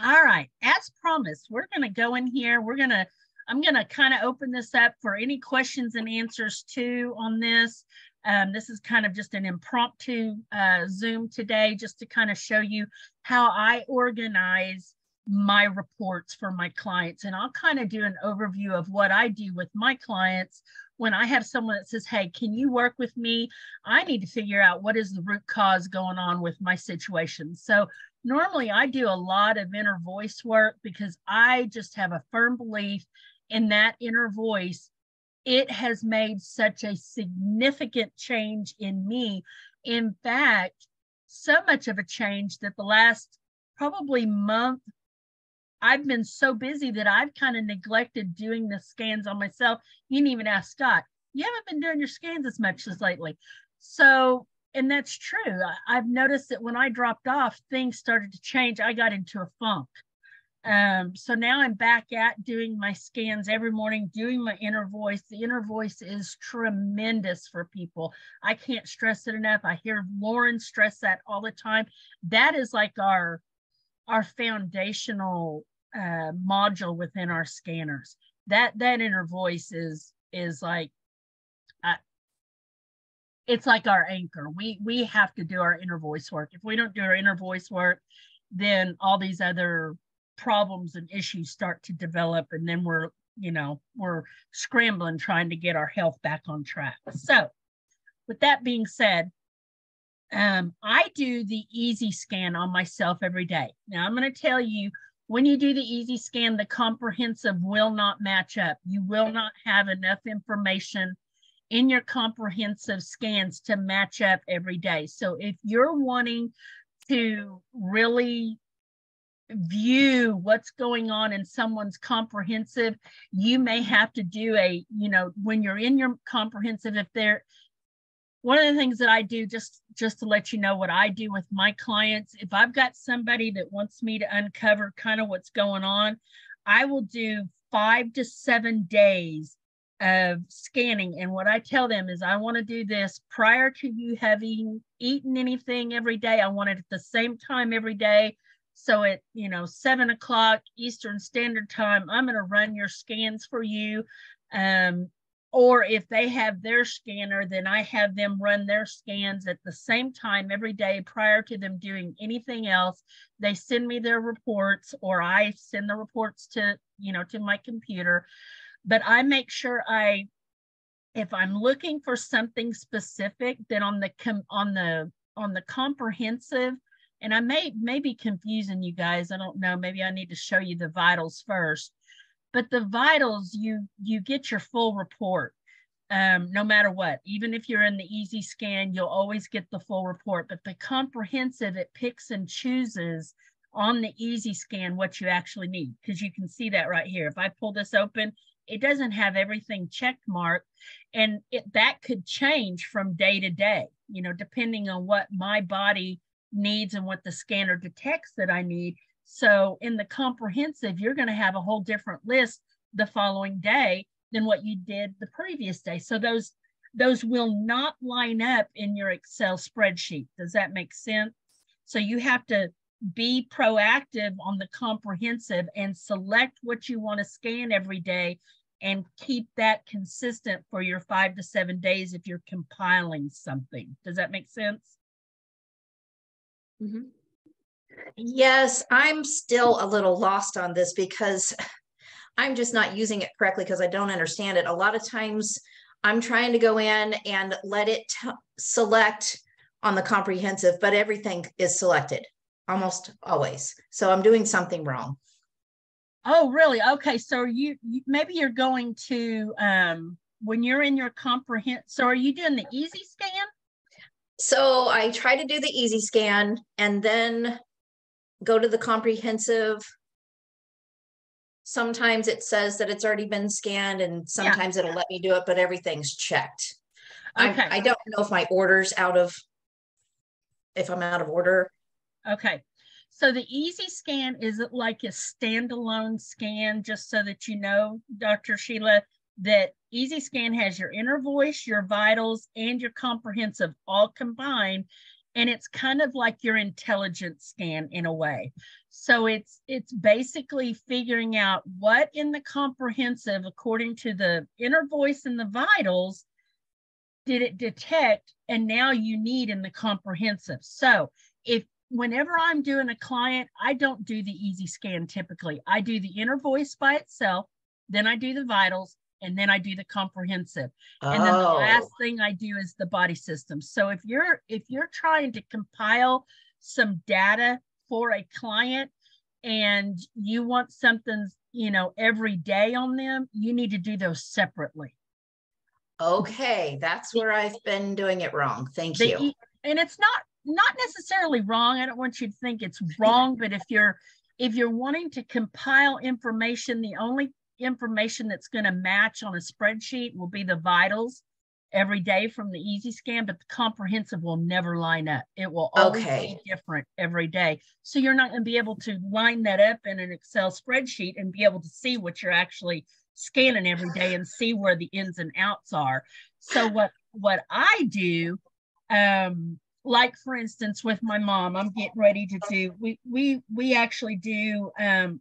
All right, as promised, we're going to go in here. I'm going to kind of open this up for any questions and answers too on this. This is kind of just an impromptu Zoom today, just to kind of show you how I organize my reports for my clients. And I'll kind of do an overview of what I do with my clients when I have someone that says, hey, can you work with me? I need to figure out what is the root cause going on with my situation. So normally I do a lot of inner voice work because I just have a firm belief in that inner voice. It has made such a significant change in me. In fact, so much of a change that the last probably month, I've been so busy that I've kind of neglected doing the scans on myself. You can even ask Scott, you haven't been doing your scans as much as lately. So, and that's true. I've noticed that when I dropped off, things started to change. I got into a funk. So now I'm back at doing my scans every morning, doing my inner voice. The inner voice is tremendous for people. I can't stress it enough. I hear Loran stress that all the time. That is like our foundational module within our scanners. That inner voice is like, it's like our anchor. We have to do our inner voice work. If we don't do our inner voice work, then all these other problems and issues start to develop, and then we're scrambling trying to get our health back on track. So with that being said, I do the easy scan on myself every day. Now I'm going to tell you, when you do the easy scan, the comprehensive will not match up. You will not have enough information in your comprehensive scans to match up every day. So if you're wanting to really view what's going on in someone's comprehensive, you may have to do when you're in your comprehensive, one of the things that I do, just to let you know what I do with my clients, if I've got somebody that wants me to uncover kind of what's going on, I will do 5 to 7 days of scanning. And what I tell them is, I want to do this prior to you having eaten anything every day. I want it at the same time every day. So at 7 o'clock Eastern Standard Time, I'm going to run your scans for you. Or if they have their scanner, then I have them run their scans at the same time every day prior to them doing anything else. They send me their reports, or I send the reports to my computer. But I make sure if I'm looking for something specific, then on the comprehensive, and I may be confusing you guys. I don't know. Maybe I need to show you the vitals first. But the vitals, you get your full report no matter what. Even if you're in the easy scan, you'll always get the full report. But the comprehensive, it picks and chooses on the easy scan what you actually need, because you can see that right here. If I pull this open, it doesn't have everything check marked, and that could change from day to day, depending on what my body needs and what the scanner detects that I need. So in the comprehensive, you're going to have a whole different list the following day than what you did the previous day. So those will not line up in your Excel spreadsheet. Does that make sense? So you have to be proactive on the comprehensive and select what you want to scan every day and keep that consistent for your 5 to 7 days if you're compiling something. Does that make sense? Mm-hmm. Yes, I'm still a little lost on this because I'm just not using it correctly because I don't understand it. A lot of times I'm trying to go in and let it select on the comprehensive, but everything is selected almost always. So I'm doing something wrong. Oh, really? Okay. So you maybe you're going to, when you're in your comprehensive, so are you doing the easy scan? So I try to do the easy scan and then go to the comprehensive. Sometimes it says that it's already been scanned, and sometimes it'll let me do it, but everything's checked. Okay. I don't know if my order's if I'm out of order. Okay. So the easy scan is like a standalone scan, just so that you know, Dr. Sheila, that easy scan has your inner voice, your vitals, and your comprehensive all combined. and it's kind of like your intelligence scan in a way. So it's basically figuring out what in the comprehensive, according to the inner voice and the vitals, did it detect, and now you need in the comprehensive. So whenever I'm doing a client, I don't do the easy scan typically. I do the inner voice by itself, then I do the vitals, and then I do the comprehensive. And then the last thing I do is the body system. So if you're trying to compile some data for a client and you want something, every day on them, you need to do those separately. Okay, that's where I've been doing it wrong. Thank you. And it's not necessarily wrong. I don't want you to think it's wrong, but if you're wanting to compile information, the only information that's going to match on a spreadsheet will be the vitals every day from the easy scan, but the comprehensive will never line up. It will always be different every day. So you're not going to be able to line that up in an Excel spreadsheet and be able to see what you're actually scanning every day and see where the ins and outs are. So what I do, like for instance, with my mom, I'm getting ready to do, we actually do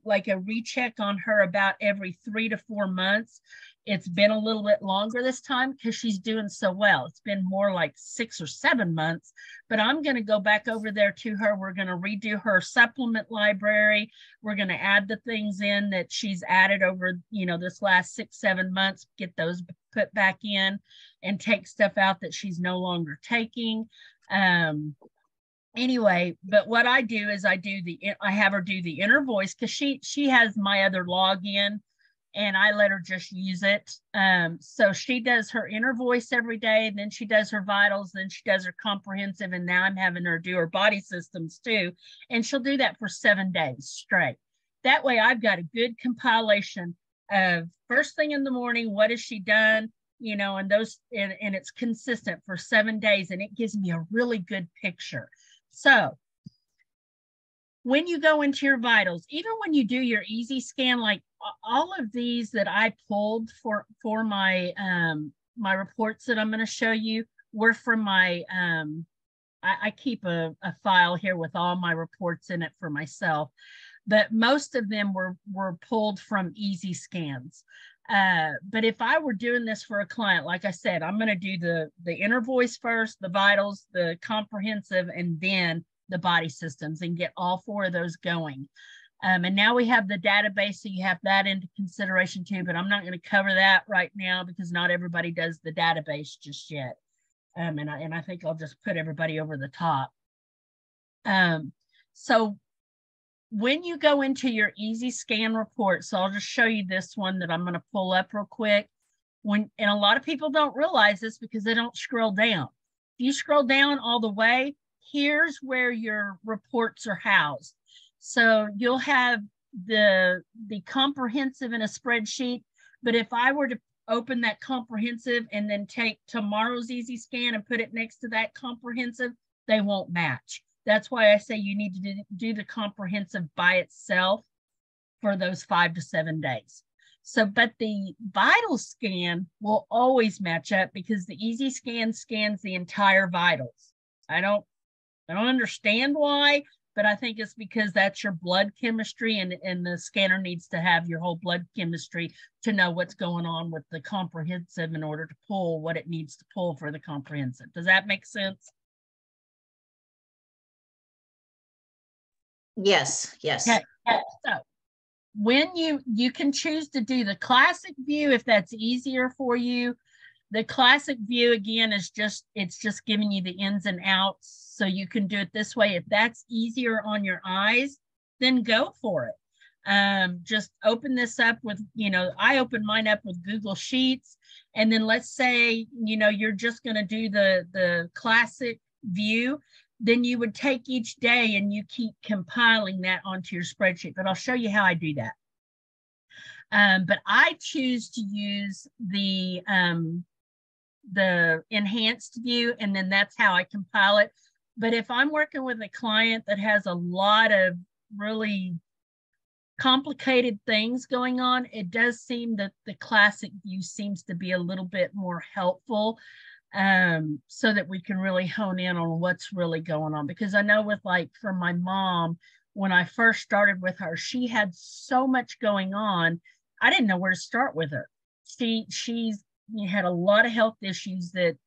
like a recheck on her about every 3 to 4 months. It's been a little bit longer this time because she's doing so well. It's been more like 6 or 7 months, but I'm going to go back over there to her. We're going to redo her supplement library. We're going to add the things in that she's added over, this last 6-7 months, get those put back in and take stuff out that she's no longer taking. Anyway, but what I do is I have her do the inner voice because she has my other login and I let her just use it. So she does her inner voice every day, then she does her vitals, then she does her comprehensive, and now I'm having her do her body systems too. And she'll do that for 7 days straight. That way I've got a good compilation of first thing in the morning, what has she done? And it's consistent for 7 days, and it gives me a really good picture. So when you go into your vitals, even when you do your easy scan, like all of these that I pulled for my my reports that I'm going to show you were from my I keep a file here with all my reports in it for myself, but most of them were pulled from easy scans. But if I were doing this for a client, like I said, I'm going to do the inner voice first, the vitals, the comprehensive, and then the body systems, and get all 4 of those going. And now we have the database, so you have that into consideration too, but I'm not going to cover that right now because not everybody does the database just yet. And I think I'll just put everybody over the top. So when you go into your easy scan report, so I'll just show you this one that I'm going to pull up real quick. And a lot of people don't realize this because they don't scroll down. If you scroll down all the way, here's where your reports are housed. So you'll have the comprehensive in a spreadsheet, but if I were to open that comprehensive and then take tomorrow's easy scan and put it next to that comprehensive, they won't match. That's why I say you need to do the comprehensive by itself for those 5 to 7 days. So, but the vital scan will always match up because the easy scan scans the entire vitals. I don't understand why, but I think it's because that's your blood chemistry, and the scanner needs to have your whole blood chemistry to know what's going on with the comprehensive in order to pull what it needs to pull for the comprehensive. Does that make sense? Yes. Okay. So when you can choose to do the classic view if that's easier for you. The classic view, again, is just giving you the ins and outs, so you can do it this way. If that's easier on your eyes, then go for it. Just open this up with, I open mine up with Google Sheets, and then let's say, you're just going to do the classic view. Then you would take each day and you keep compiling that onto your spreadsheet. But I'll show you how I do that. But I choose to use the enhanced view, and then that's how I compile it. But if I'm working with a client that has a lot of really complicated things going on, it does seem that the classic view seems to be a little bit more helpful. so that we can really hone in on what's really going on. Because I know with like for my mom, when I first started with her, she had so much going on. I didn't know where to start with her. She's had a lot of health issues that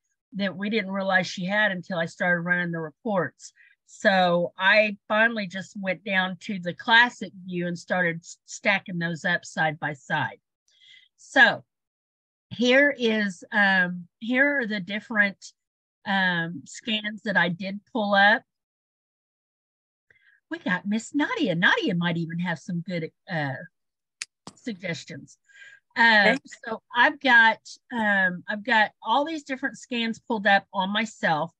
we didn't realize she had until I started running the reports. So I finally just went down to the classic view and started stacking those up side by side. So here are the different scans that I did pull up. We got Miss Nadia. Nadia might even have some good suggestions. So I've got all these different scans pulled up on myself.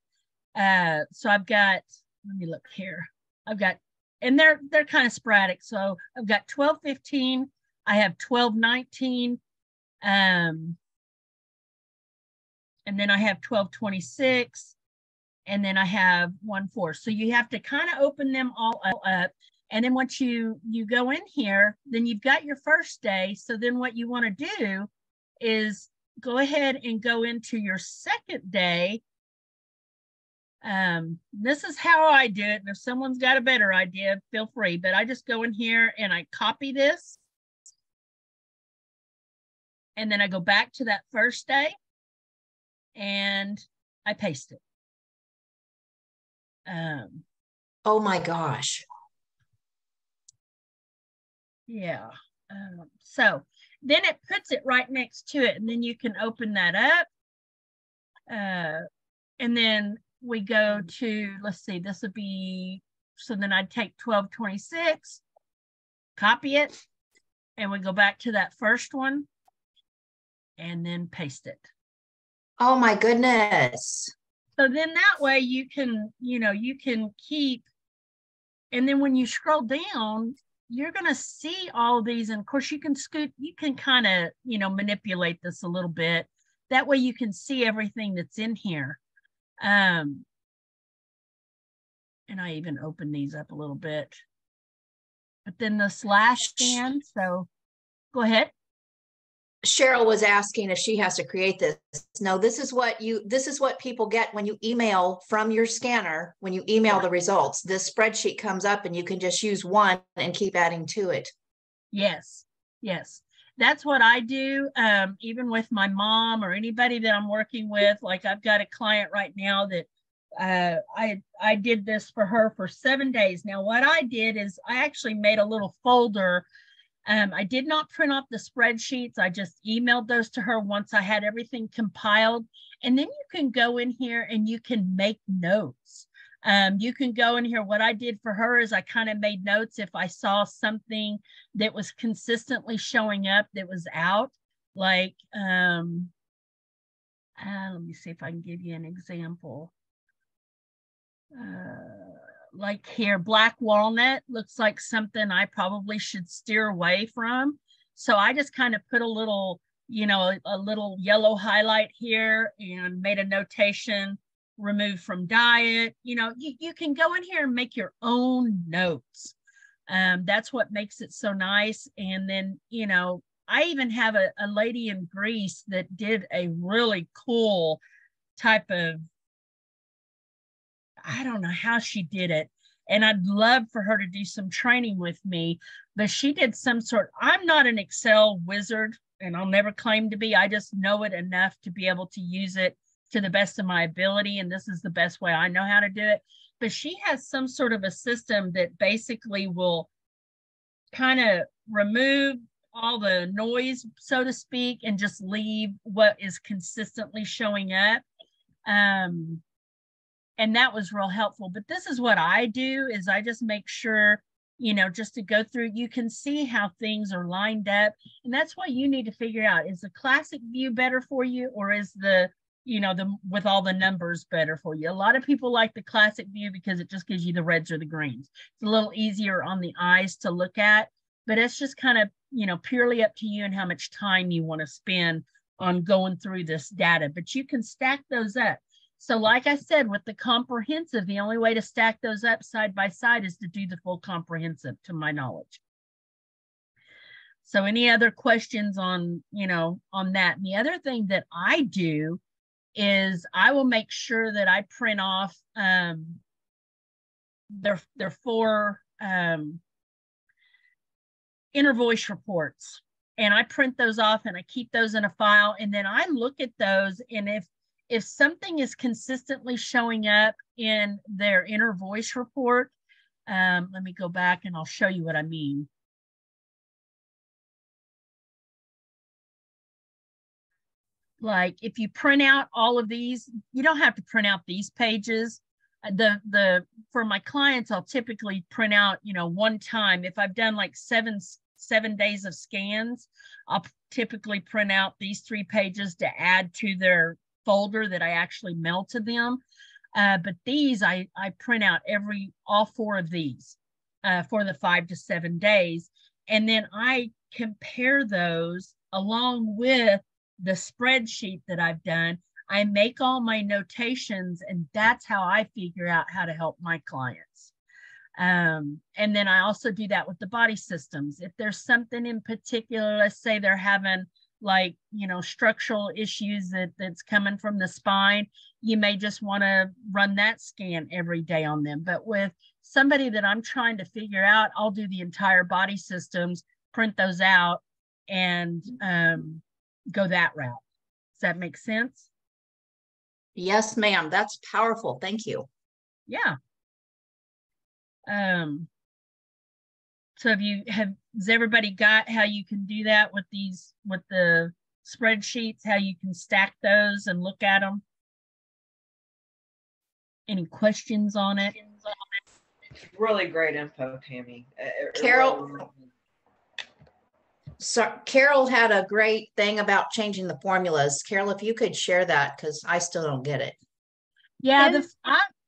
So I've got, let me look here. I've got, and they're kind of sporadic. So I've got 12-15. I have 12-19. And then I have 12-26. And then I have 1-4. So you have to kind of open them all up. And then once you go in here, then you've got your first day. So then what you want to do is go ahead and go into your second day. This is how I do it. And if someone's got a better idea, feel free. But I just go in here and I copy this. And then I go back to that first day and I paste it. Oh my gosh. Yeah. So then it puts it right next to it, and then you can open that up. And then we go to, let's see, this would be, so then I'd take 12-26, copy it, and we go back to that first one and then paste it. Oh my goodness. So then that way you can, you can keep, and then when you scroll down, you're going to see all of these. And of course you can kind of, manipulate this a little bit. That way you can see everything that's in here. And I even open these up a little bit. But then this last scan, so go ahead. Cheryl was asking if she has to create this. No, this is what people get when you email from your scanner, when you email the results. This spreadsheet comes up and you can just use one and keep adding to it. Yes. That's what I do. Even with my mom or anybody that I'm working with. Like I've got a client right now that I did this for her for 7 days. Now what I did is I actually made a little folder. I did not print off the spreadsheets. I just emailed those to her once I had everything compiled. And then you can go in here and you can make notes. You can go in here. What I did for her is I kind of made notes if I saw something that was consistently showing up that was out. Like, let me see if I can give you an example. Like here, black walnut looks like something I probably should steer away from. So I just kind of put a little, a little yellow highlight here and made a notation, remove from diet. You can go in here and make your own notes. That's what makes it so nice. And then, I even have a lady in Greece that did a really cool type of, I don't know how she did it. And I'd love for her to do some training with me, but she did some sort, I'm not an Excel wizard and I'll never claim to be. I just know it enough to be able to use it to the best of my ability. And this is the best way I know how to do it. But she has some sort of a system that basically will kind of remove all the noise, so to speak, and just leave what is consistently showing up. And that was real helpful. But this is what I do is I just make sure, just to go through, you can see how things are lined up. And that's what you need to figure out. Is the classic view better for you, or is the with all the numbers better for you? A lot of people like the classic view because it just gives you the reds or the greens. It's a little easier on the eyes to look at, but it's just kind of, purely up to you and how much time you want to spend on going through this data. But you can stack those up. So like I said, with the comprehensive, the only way to stack those up side by side is to do the full comprehensive, to my knowledge. So any other questions on, on that? And the other thing that I do is I will make sure that I print off their 4 inner voice reports, and I print those off and I keep those in a file, and then I look at those, and if something is consistently showing up in their inner voice report, let me go back and I'll show you what I mean. Like if you print out all of these, you don't have to print out these pages. For my clients, I'll typically print out, one time. If I've done like seven days of scans, I'll typically print out these 3 pages to add to their folder that I actually mail to them. But these, I print out all 4 of these for the 5 to 7 days. And then I compare those along with the spreadsheet that I've done. I make all my notations, and that's how I figure out how to help my clients. And then I also do that with the body systems. If there's something in particular, let's say they're having like, structural issues that's coming from the spine, you may just want to run that scan every day on them. But with somebody that I'm trying to figure out, I'll do the entire body systems, print those out, and go that route. Does that make sense? Yes, ma'am. That's powerful. Thank you. Yeah. So has everybody got how you can do that with the spreadsheets, how you can stack those and look at them? Any questions on it? Really great info, Tammy. Carol, so Carol had a great thing about changing the formulas. Carol, if you could share that, because I still don't get it. Yeah,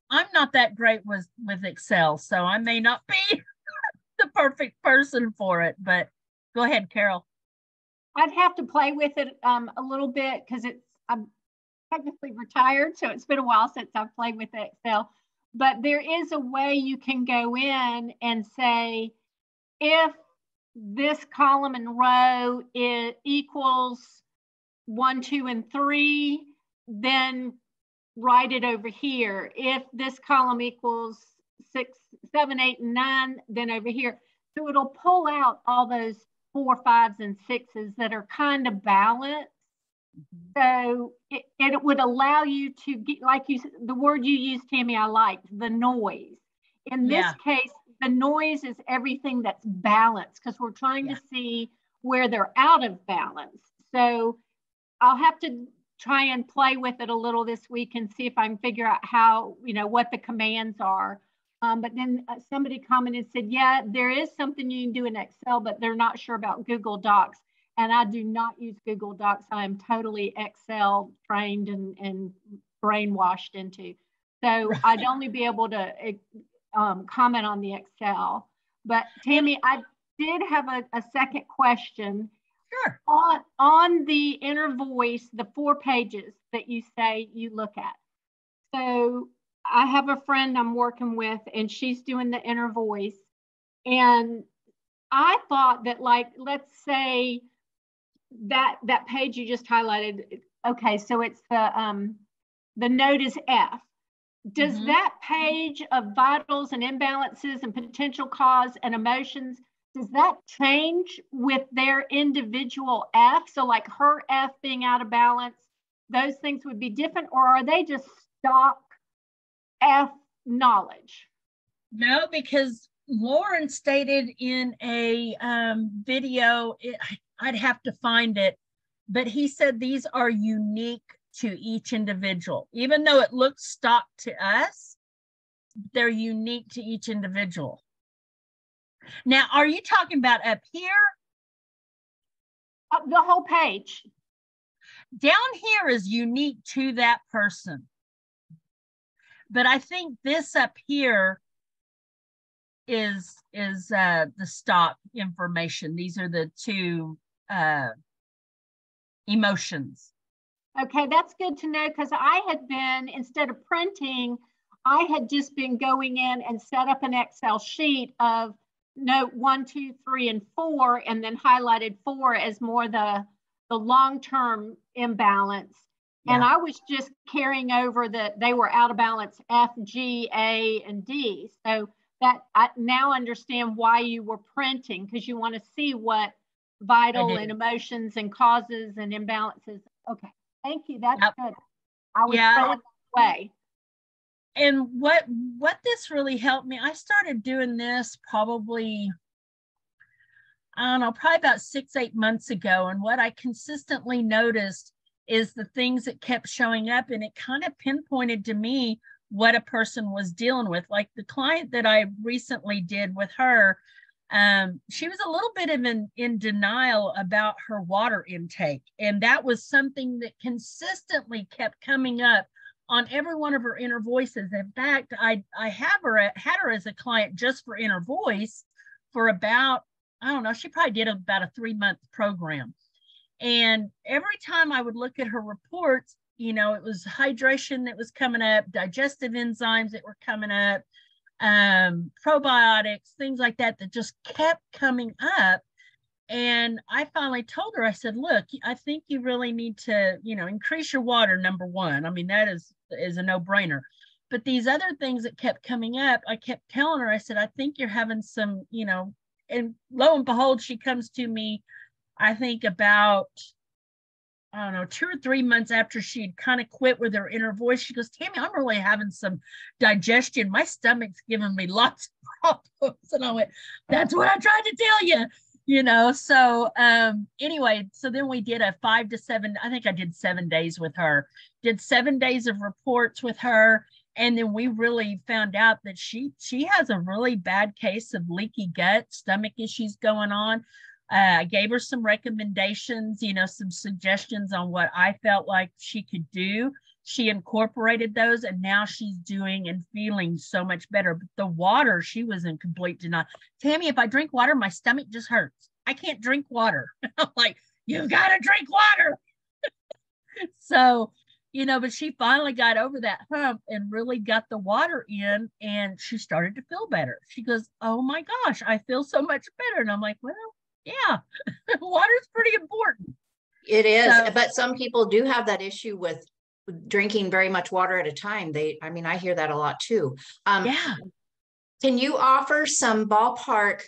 I'm not that great with Excel, so I may not be the perfect person for it, but go ahead, Carol. I'd have to play with it a little bit because I'm technically retired, so it's been a while since I've played with Excel. But there is a way you can go in and say, if this column and row equals 1, 2, and 3, then write it over here. If this column equals 6, 7, 8, and 9, then over here. So it'll pull out all those 4, 5s, and 6s that are kind of balanced. So it would allow you to get, like the word you used, Tammy, I liked, the noise. In this case, the noise is everything that's balanced, because we're trying to see where they're out of balance. So I'll have to try and play with it a little this week and see if I can figure out how, what the commands are. But then somebody commented and said, yeah, there is something you can do in Excel, but they're not sure about Google Docs. And I do not use Google Docs. I am totally Excel trained and brainwashed into. So I'd only be able to comment on the Excel. But Tammy, I did have a second question. Sure. On the inner voice, the 4 pages that you say you look at. So I have a friend I'm working with, and she's doing the inner voice. And I thought that, like, let's say that page you just highlighted. Okay, so it's the note is F. Does that page of vitals and imbalances and potential cause and emotions, does that change with their individual F? So like her F being out of balance, those things would be different, or are they just stock F knowledge? No, because Loran stated in a video, I'd have to find it, but he said these are unique to each individual. Even though it looks stock to us, they're unique to each individual. Now, are you talking about up here? The whole page. Down here is unique to that person. But I think this up here is the stock information. These are the 2 emotions. Okay, that's good to know, because I had been, instead of printing, I had just been going in and set up an Excel sheet of note 1, 2, 3, and 4, and then highlighted 4 as more the long-term imbalance. And I was just carrying over that they were out of balance F, G, A, and D. So that I now understand why you were printing, because you want to see what vital and emotions and causes and imbalances. Okay, thank you. That's good. I was going that way. And what this really helped me, I started doing this probably, I don't know, probably about 6-8 months ago. And what I consistently noticed is the things that kept showing up, and it kind of pinpointed to me what a person was dealing with. Like the client that I recently did with her, she was a little bit of in denial about her water intake. And that was something that consistently kept coming up on every one of her inner voices. In fact, I had her as a client just for inner voice for about, I don't know, she probably did about a 3-month program. And every time I would look at her reports, you know, it was hydration that was coming up, digestive enzymes that were coming up, probiotics, things like that, that just kept coming up. And I finally told her, I said, look, I think you really need to, you know, increase your water, number one. I mean, that is a no-brainer. But these other things that kept coming up, I kept telling her, I said, I think you're having some, you know, and lo and behold, she comes to me, I think about, I don't know, 2 or 3 months after she'd kind of quit with her inner voice. She goes, Tammy, I'm really having some digestion. My stomach's giving me lots of problems. And I went, that's what I tried to tell you, you know? So anyway, so then we did a 5 to 7, I think I did 7 days with her, did 7 days of reports with her. And then we really found out that she has a really bad case of leaky gut, stomach issues going on. I gave her some recommendations, you know, some suggestions on what I felt like she could do. She incorporated those, and now she's doing and feeling so much better. But the water, she was in complete denial. Tammy, if I drink water, my stomach just hurts. I can't drink water. I'm like, you've got to drink water. So, you know, but she finally got over that hump and really got the water in, and she started to feel better. She goes, oh my gosh, I feel so much better. And I'm like, well, yeah, water's pretty important. It is, but some people do have that issue with drinking very much water at a time. I mean, I hear that a lot too. Yeah. Can you offer some ballpark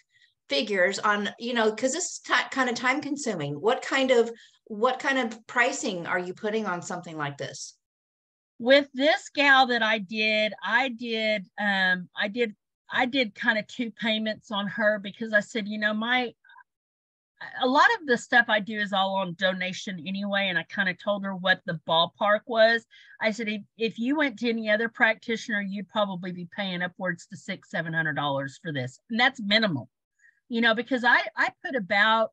figures on, you know, because this is kind of time consuming. What kind of pricing are you putting on something like this? With this gal that I did kind of 2 payments on her, because I said, you know, a lot of the stuff I do is all on donation anyway. And I kind of told her what the ballpark was. I said, if you went to any other practitioner, you'd probably be paying upwards to $600-700 for this. And that's minimal, you know, because I put about,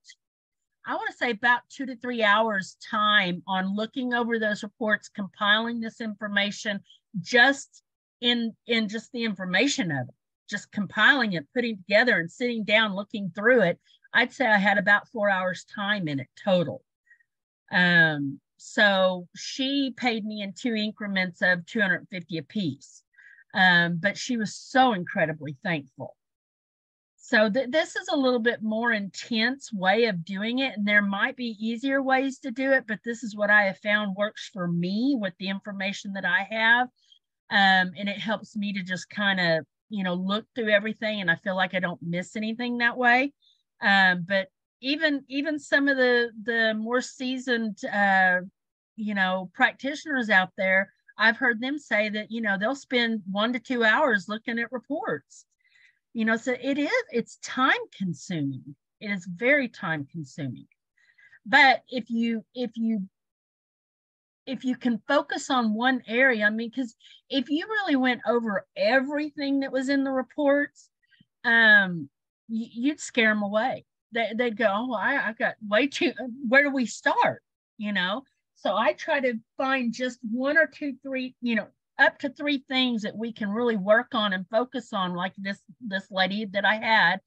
I want to say about 2 to 3 hours time on looking over those reports, compiling this information, just in just the information of it, just compiling it, putting together and sitting down, looking through it. I'd say I had about 4 hours time in it total. So she paid me in 2 increments of $250 a piece. But she was so incredibly thankful. So this is a little bit more intense way of doing it. And there might be easier ways to do it, but this is what I have found works for me with the information that I have. And it helps me to just kind of, you know, look through everything. And I feel like I don't miss anything that way. But even some of the more seasoned, you know, practitioners out there, I've heard them say that, you know, they'll spend 1 to 2 hours looking at reports, you know, so it's time consuming. It is very time consuming. But if you can focus on one area, I mean, because if you really went over everything that was in the reports, you'd scare them away. They'd go, oh, I got way too, where do we start? You know? So I try to find just 1 or 2, 3, you know, up to 3 things that we can really work on and focus on, like this lady that I had.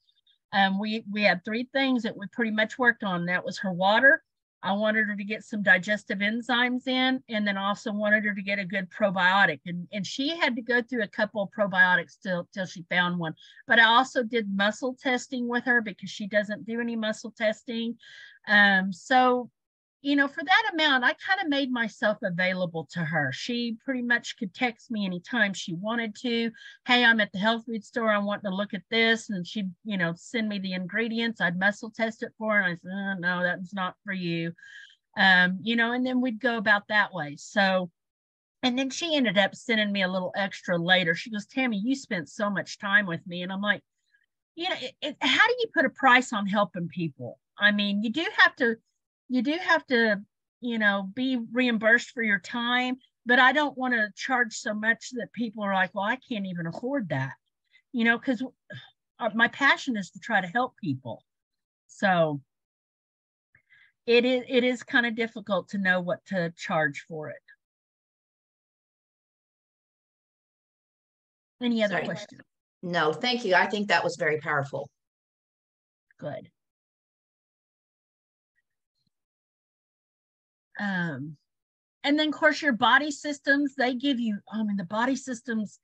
We had 3 things that we pretty much worked on. That was her water. I wanted her to get some digestive enzymes in, and then also wanted her to get a good probiotic. And she had to go through a couple of probiotics till she found one. But I also did muscle testing with her because she doesn't do any muscle testing. So you know, for that amount, I kind of made myself available to her. She pretty much could text me anytime she wanted to. Hey, I'm at the health food store. I want to look at this. And she'd, you know, send me the ingredients. I'd muscle test it for her. And I said, oh, no, that's not for you. You know, and then we'd go about that way. So, and then she ended up sending me a little extra later. She goes, Tammy, you spent so much time with me. And I'm like, you know, how do you put a price on helping people? I mean, you do have to, you know, be reimbursed for your time, but I don't want to charge so much that people are like, well, I can't even afford that, you know, because my passion is to try to help people. So it is kind of difficult to know what to charge for it. Any other questions? No, thank you. I think that was very powerful. Good. And then of course your body systems, they give you, I mean, the body systems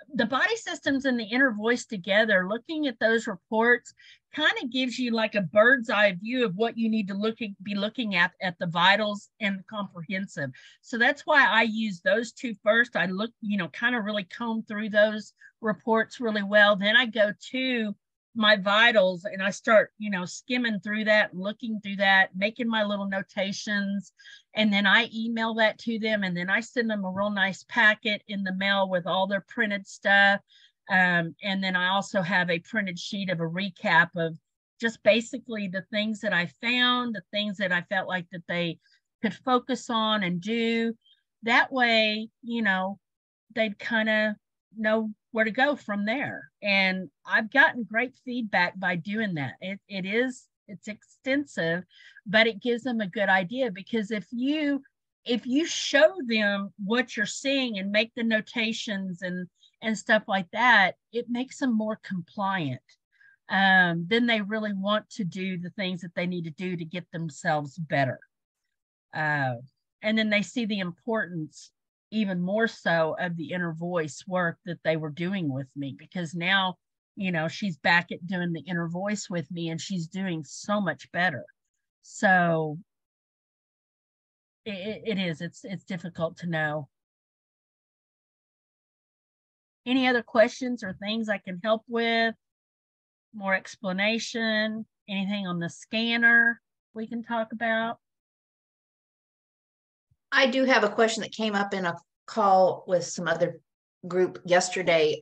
and the inner voice together, looking at those reports kind of gives you like a bird's eye view of what you need to be looking at the vitals and the comprehensive. So that's why I use those two first. I look, you know, kind of really comb through those reports really well. Then I go to my vitals and I start, you know, skimming through that, looking through that, making my little notations. And then I email that to them. And then I send them a real nice packet in the mail with all their printed stuff. And then I also have a printed sheet of a recap of just basically the things that I found, the things that I felt like that they could focus on and do. That way, you know, they'd kind of know where to go from there. And I've gotten great feedback by doing that. It's extensive, but it gives them a good idea, because if you show them what you're seeing and make the notations and stuff like that, it makes them more compliant. Then they really want to do the things that they need to do to get themselves better. And then they see the importance even more so of the inner voice work that they were doing with me, because now, you know, she's back at doing the inner voice with me and she's doing so much better. So it's difficult to know. Any other questions or things I can help with? More explanation? Anything on the scanner we can talk about? I do have a question that came up in a call with some other group yesterday.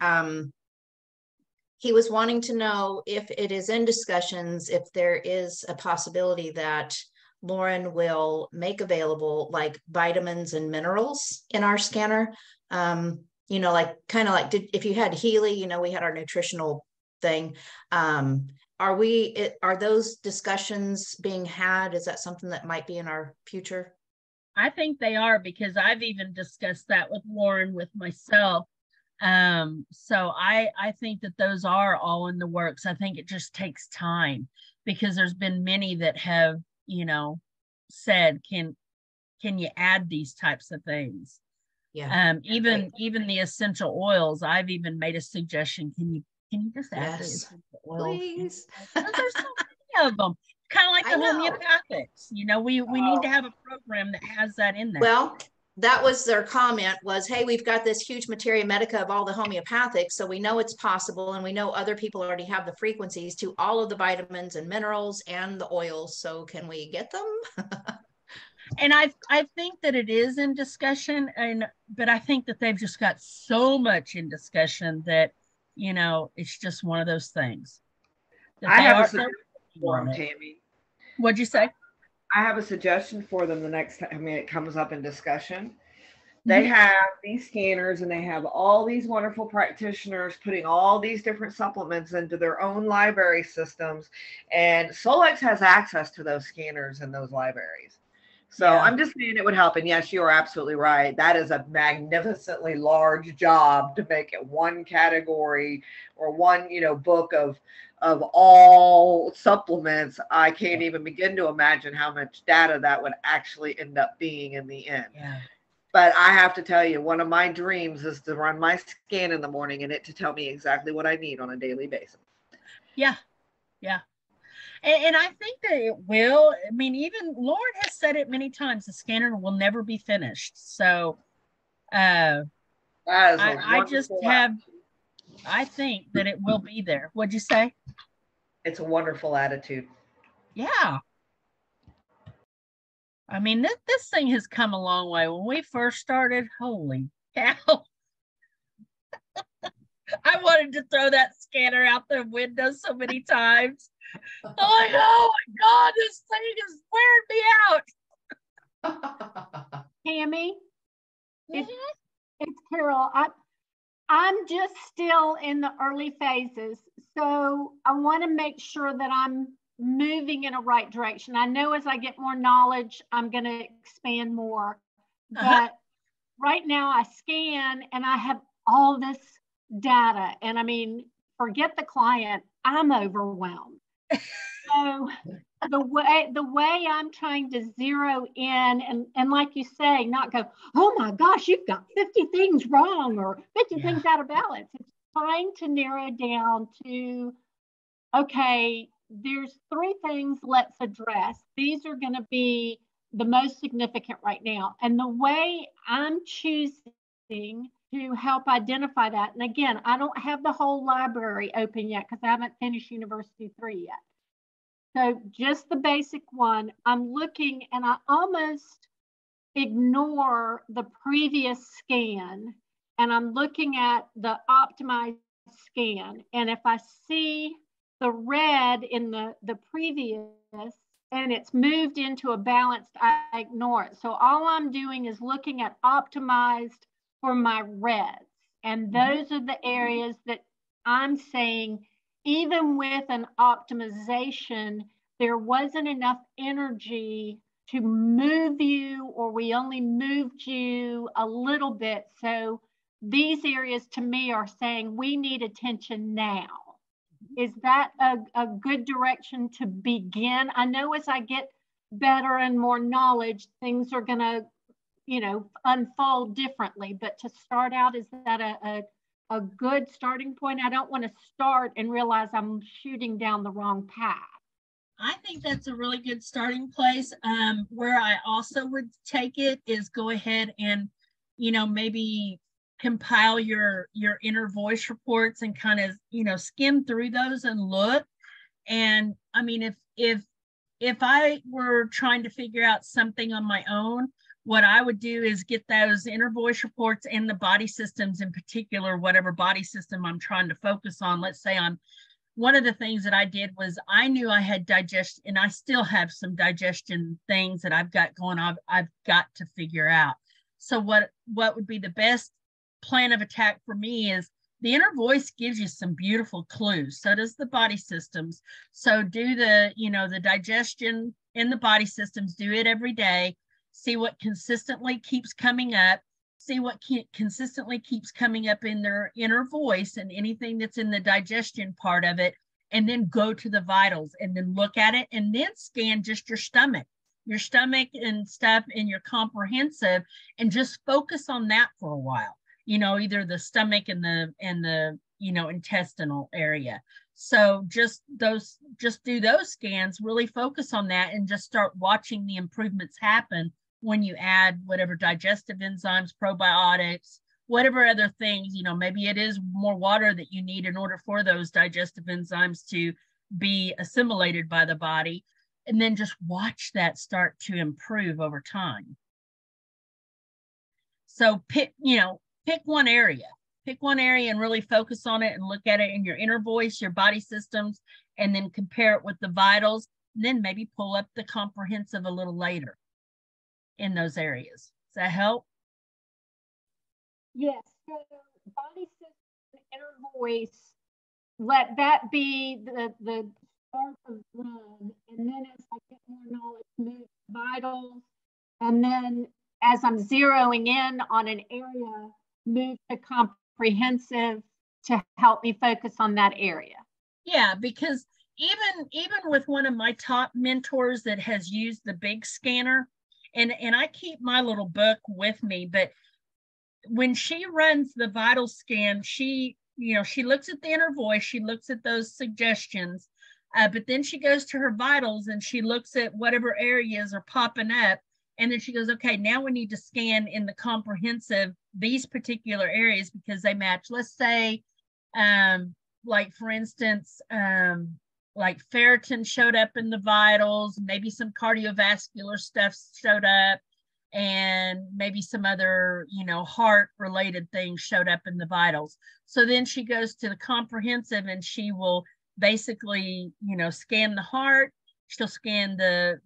He was wanting to know if it is in discussions, if there is a possibility that Loran will make available like vitamins and minerals in our scanner. You know, like kind of like if you had Healy, you know, we had our nutritional thing. Are those discussions being had? Is that something that might be in our future? I think they are, because I've even discussed that with Loran, with myself. So I think that those are all in the works. I think it just takes time, because there's been many that have, you know, said, can you add these types of things? Yeah. Even the essential oils, I've even made a suggestion. Can you just add the essential oils? Please. There's so many of them. Kind of like the homeopathics, you know, we need to have a program that has that in there. Well, that was their comment was, hey, we've got this huge materia medica of all the homeopathics. So we know it's possible. And we know other people already have the frequencies to all of the vitamins and minerals and the oils. So can we get them? And I think that it is in discussion, but I think that they've just got so much in discussion that, you know, it's just one of those things. I have a suggestion for them, Tammy. What'd you say? I have a suggestion for them the next time it comes up in discussion. They have these scanners and they have all these wonderful practitioners putting all these different supplements into their own library systems. And Solex has access to those scanners and those libraries. So yeah. I'm just saying it would help. And yes, you are absolutely right. That is a magnificently large job to make it one category or one, you know, book of all supplements. I can't even begin to imagine how much data that would actually end up being in the end. Yeah. But I have to tell you, one of my dreams is to run my scan in the morning and it to tell me exactly what I need on a daily basis. Yeah. Yeah. And I think that it will. I mean, even Lauren has said it many times, the scanner will never be finished. So That is a I just wonderful have, I think that it will be there. What'd you say? It's a wonderful attitude. Yeah. I mean, this thing has come a long way. When we first started, holy cow. I wanted to throw that scanner out the window so many times. I'm like, oh my God, this thing is wearing me out. Tammy, it's Carol. I'm just still in the early phases. So I want to make sure that I'm moving in a right direction. I know as I get more knowledge, I'm going to expand more. But right now I scan and I have all this data. And I mean, forget the client, I'm overwhelmed. So the way I'm trying to zero in and like you say, not go, oh my gosh, you've got 50 things wrong or 50 things out of balance. It's trying to narrow down to, okay, there's 3 things let's address. These are going to be the most significant right now. And the way I'm choosing to help identify that, and again, I don't have the whole library open yet because I haven't finished University 3 yet. So just the basic one, I'm looking and I almost ignore the previous scan and I'm looking at the optimized scan. And if I see the red in the previous and it's moved into a balanced, I ignore it. So all I'm doing is looking at optimized for my reds. And those are the areas that I'm saying, even with an optimization, there wasn't enough energy to move you, or we only moved you a little bit. So these areas to me are saying we need attention now. Is that a good direction to begin? I know as I get better and more knowledge, things are going to, unfold differently. But to start out, is that a good starting point? I don't want to start and realize I'm shooting down the wrong path. I think that's a really good starting place. Where I also would take it is go ahead and, maybe compile your inner voice reports and kind of, skim through those and look. And I mean, if I were trying to figure out something on my own, what I would do is get those inner voice reports and the body systems in particular, whatever body system I'm trying to focus on. Let's say one of the things that I did was I knew I had digestion, and I still have some digestion things that I've got going on. I've got to figure out. So what would be the best plan of attack for me is the inner voice gives you some beautiful clues. So does the body systems. So do the digestion in the body systems, do it every day. See what consistently keeps coming up. See what consistently keeps coming up in their inner voice and anything that's in the digestion part of it. And then go to the vitals and then look at it and then scan just your stomach and stuff in your comprehensive and just focus on that for a while. Either the stomach and the intestinal area. So just do those scans, really focus on that and just start watching the improvements happen when you add whatever digestive enzymes, probiotics, whatever other things, maybe it is more water that you need in order for those digestive enzymes to be assimilated by the body. And then just watch that start to improve over time. So pick one area and really focus on it and look at it in your inner voice, your body systems, and then compare it with the vitals, and then maybe pull up the comprehensive a little later in those areas. Does that help? Yes. So body system, inner voice, let that be the start of one. And then as I get more knowledge, move vitals. And then as I'm zeroing in on an area, move to comprehensive to help me focus on that area. Yeah, because even with one of my top mentors that has used the big scanner, and I keep my little book with me, but when she runs the vital scan, she looks at the inner voice, she looks at those suggestions, But then she goes to her vitals and she looks at whatever areas are popping up. And then she goes, okay, now we need to scan in the comprehensive these particular areas because they match. Let's say, like for instance, like ferritin showed up in the vitals, maybe some cardiovascular stuff showed up, and maybe some other, you know, heart related things showed up in the vitals. So then she goes to the comprehensive and she will basically, you know, scan the heart. She'll scan the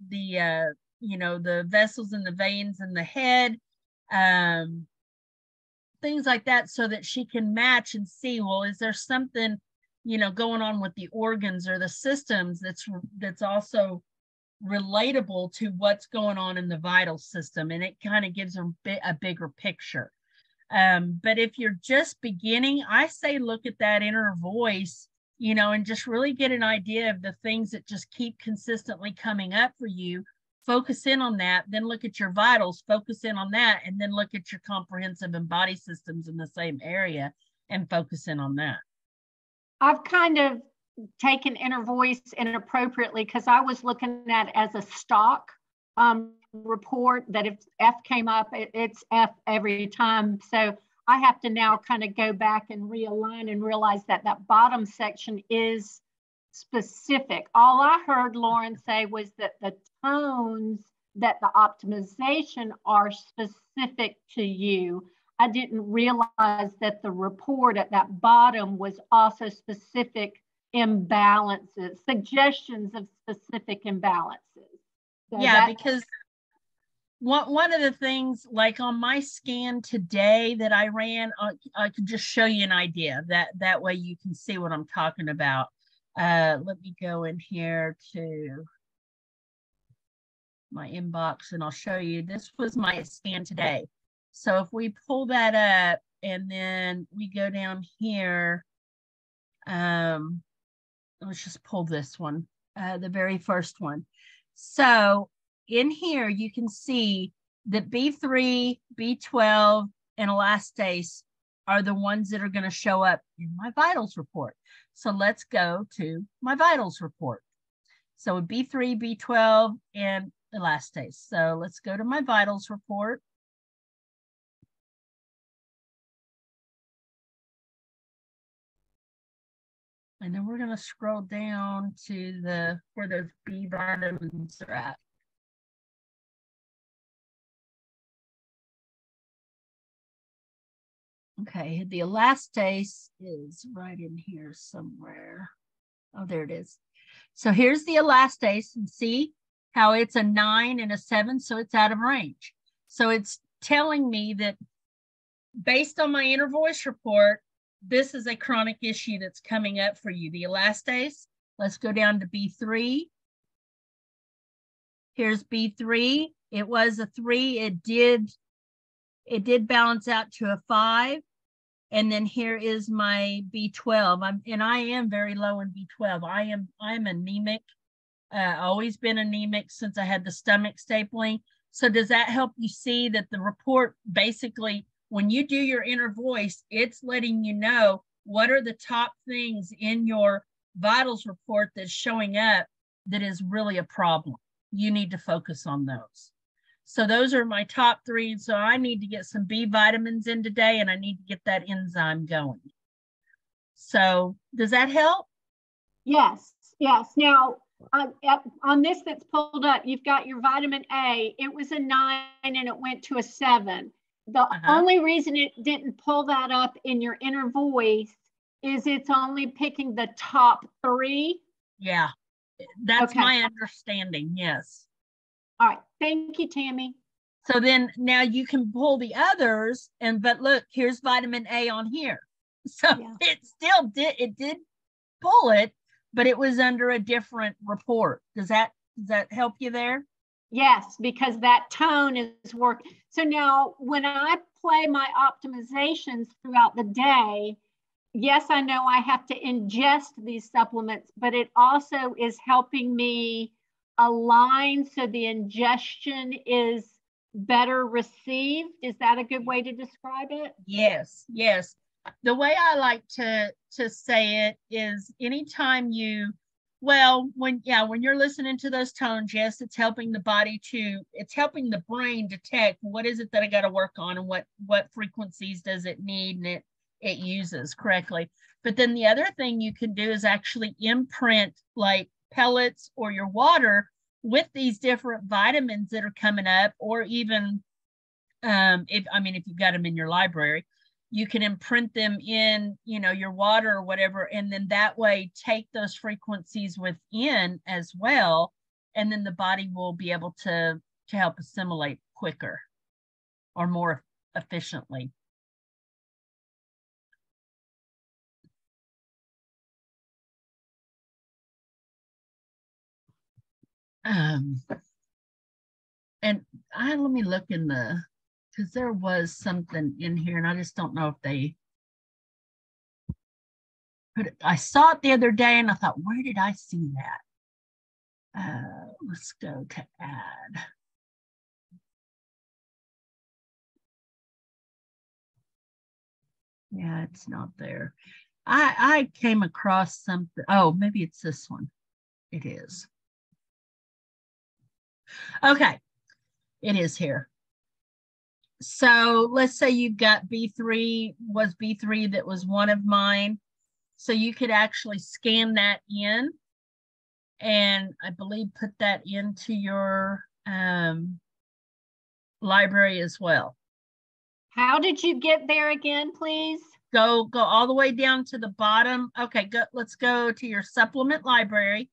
you know, the vessels and the veins in the head, things like that, so that she can match and see, well, is there something, you know, going on with the organs or the systems that's also relatable to what's going on in the vital system, and it kind of gives them a bigger picture. But if you're just beginning, I say look at that inner voice, you know, and just really get an idea of the things that just keep consistently coming up for you. Focus in on that, then look at your vitals, focus in on that, and then look at your comprehensive and body systems in the same area and focus in on that. I've kind of taken inner voice inappropriately because I was looking at it as a stock report that if F came up, it's F every time. So I have to now kind of go back and realign and realize that that bottom section is specific. All I heard Loran say was that the tones that the optimization are specific to you. I didn't realize that the report at that bottom was also specific imbalances, suggestions of specific imbalances. So yeah, because one of the things, like on my scan today that I ran, I could just show you an idea that way you can see what I'm talking about. Let me go in here to my inbox and I'll show you. This was my scan today. So if we pull that up and then we go down here, let's just pull this one, the very first one. So in here, you can see that B3, B12, and elastase are the ones that are going to show up in my vitals report. So let's go to my vitals report. So B3, B12, and elastase. So let's go to my vitals report. And then we're going to scroll down to where those B vitamins are at. Okay, the elastase is right in here somewhere. Oh, there it is. So here's the elastase, and see how it's a 9 and a 7, so it's out of range. So it's telling me that based on my inner voice report, this is a chronic issue that's coming up for you. The elastase, let's go down to B3. Here's B3. It was a 3. It did balance out to a 5. And then here is my B12. I am very low in B12. I'm anemic. Always been anemic since I had the stomach stapling. So does that help you see that the report basically, when you do your inner voice, it's letting you know what are the top things in your vitals report that's showing up that is really a problem. You need to focus on those. So those are my top 3. So I need to get some B vitamins in today, and I need to get that enzyme going. So does that help? Yes, yes. Now, on this that's pulled up, you've got your vitamin A. It was a 9 and it went to a 7. The only reason it didn't pull that up in your inner voice is it's only picking the top 3. Yeah, that's my understanding. Yes. All right. Thank you, Tammy. So then now you can pull the others, but look, here's vitamin A on here. So it still did pull it, but it was under a different report. Does that help you there? Yes, because that tone is working. So now when I play my optimizations throughout the day, yes, I know I have to ingest these supplements, but it also is helping me align so the ingestion is better received. Is that a good way to describe it? Yes, yes. The way I like to say it is anytime Well, when you're listening to those tones, yes, it's helping the body it's helping the brain detect what is it that I got to work on and what frequencies does it need, and it uses correctly. But then the other thing you can do is actually imprint like pellets or your water with these different vitamins that are coming up, or even if you've got them in your library, you can imprint them in, your water or whatever, and then that way take those frequencies within as well, and then the body will be able to help assimilate quicker or more efficiently. And let me look because there was something in here, and I just don't know if they put it. I saw it the other day, and I thought, where did I see that? Let's go to add. Yeah, it's not there. I came across something. Oh, maybe it's this one. It is. Okay, it is here. So let's say you've got B3, that was one of mine. So you could actually scan that in, and I believe put that into your library as well. How did you get there again, please? Go all the way down to the bottom. Okay, let's go to your supplement library.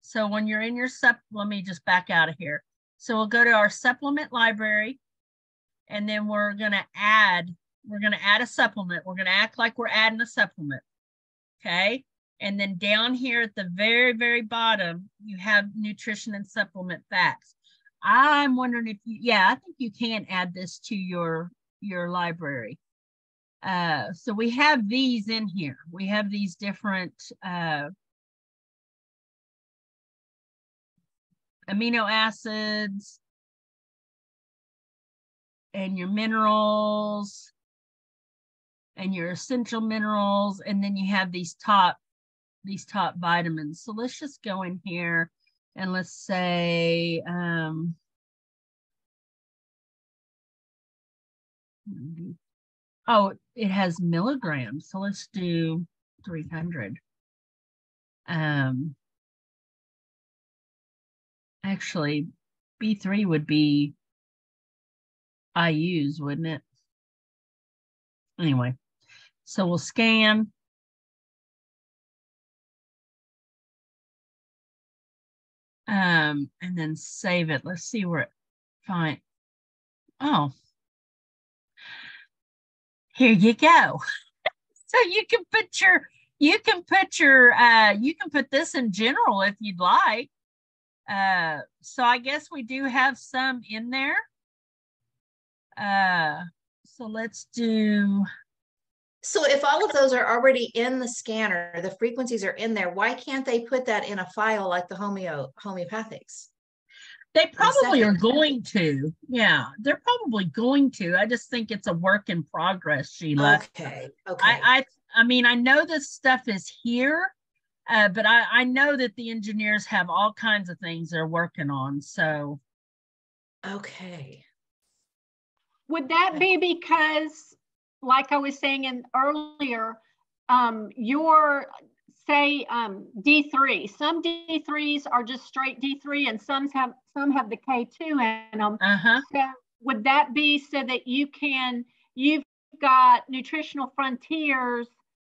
So when you're in your let me just back out of here. So we'll go to our supplement library, and then we're going to add a supplement. We're going to act like we're adding a supplement. Okay. And then down here at the very, very bottom, you have nutrition and supplement facts. I'm wondering if I think you can add this to your library. So we have these in here. We have these different amino acids and your minerals and your essential minerals, and then you have these top vitamins. So let's just go in here and let's say it has milligrams, so let's do 300. Actually, B3 would be IUs, wouldn't it? Anyway, so we'll scan. And then save it. Let's see where it find. Oh, here you go. So you can put this in general if you'd like. So I guess we do have some in there. So let's do. So if all of those are already in the scanner, the frequencies are in there, why can't they put that in a file like the homeopathics? They probably are going to. Yeah, they're probably going to. I just think it's a work in progress, Sheila. Okay. I mean, I know this stuff is here, but I know that the engineers have all kinds of things they're working on. So. Okay. Would that be because, like I was saying earlier, your D3, some D3s are just straight D3, and some have the K2 in them. So would that be so that you've got Nutritional Frontiers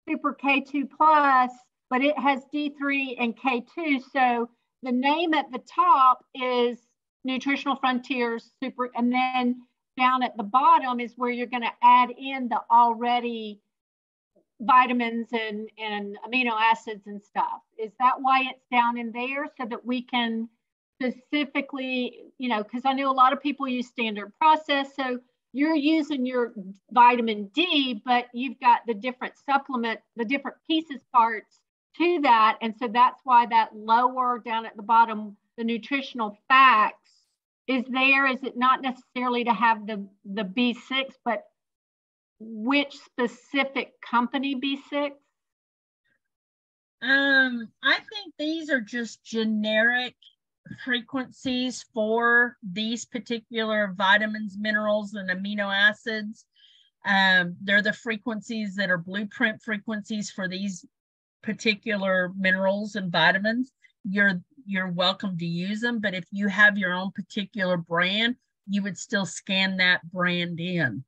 Super K2 Plus, but it has D3 and K2. So the name at the top is Nutritional Frontiers Super, and then down at the bottom is where you're going to add in the already vitamins and amino acids and stuff. Is that why it's down in there, so that we can specifically, because I know a lot of people use standard process. So you're using your vitamin D, but you've got the different supplement, the different parts to that. And so that's why that lower down at the bottom, the nutritional facts is there. Is it not necessarily to have the B6, but which specific company B6? I think these are just generic frequencies for these particular vitamins, minerals, and amino acids. They're the frequencies that are blueprint frequencies for these particular minerals and vitamins. You're welcome to use them, but if you have your own particular brand, you would still scan that brand in.